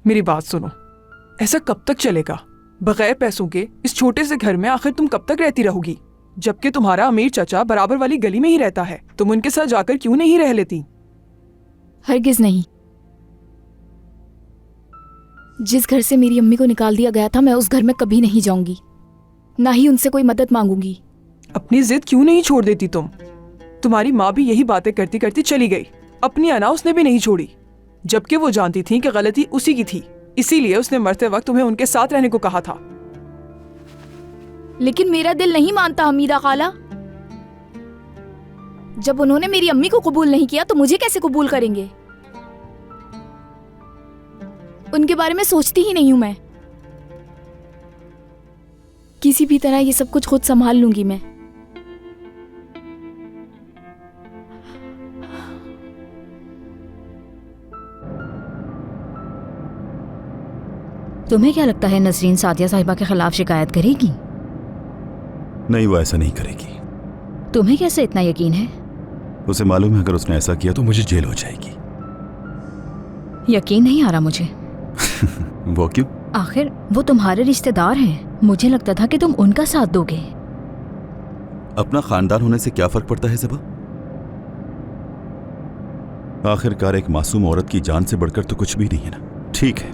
मेरी बात सुनो, ऐसा कब तक चलेगा? बगैर पैसों के इस छोटे से घर में आखिर तुम कब तक रहती रहोगी? जबकि तुम्हारा अमीर चाचा बराबर वाली गली में ही रहता है, तुम उनके साथ जाकर क्यों नहीं रह लेती? हरगिज नहीं। जिस घर से मेरी अम्मी को निकाल दिया गया था, मैं उस घर में कभी नहीं जाऊंगी, ना ही उनसे कोई मदद मांगूंगी। अपनी जिद क्यों नहीं छोड़ देती तुम? तुम्हारी माँ भी यही बातें करती करती चली गई, अपनी अना उसने भी नहीं छोड़ी, जबकि वो जानती थी कि गलती उसी की थी, इसीलिए उसने मरते वक्त तुम्हें उनके साथ रहने को कहा था। लेकिन मेरा दिल नहीं मानता हमीदा खाला। जब उन्होंने मेरी अम्मी को कबूल नहीं किया तो मुझे कैसे कबूल करेंगे? उनके बारे में सोचती ही नहीं हूं मैं। किसी भी तरह ये सब कुछ खुद संभाल लूंगी मैं। तुम्हें क्या लगता है नसरीन सादिया साहिबा के खिलाफ शिकायत करेगी? नहीं, वो ऐसा नहीं करेगी। तुम्हें कैसे इतना यकीन है? उसे मालूम है अगर उसने ऐसा किया तो मुझे जेल हो जाएगी। यकीन नहीं आ रहा मुझे। वो क्यों? आखिर वो तुम्हारे रिश्तेदार हैं, मुझे लगता था कि तुम उनका साथ दोगे। अपना खानदान होने से क्या फर्क पड़ता है ज़बा? आखिरकार एक मासूम औरत की जान से बढ़कर तो कुछ भी नहीं है ना। ठीक है,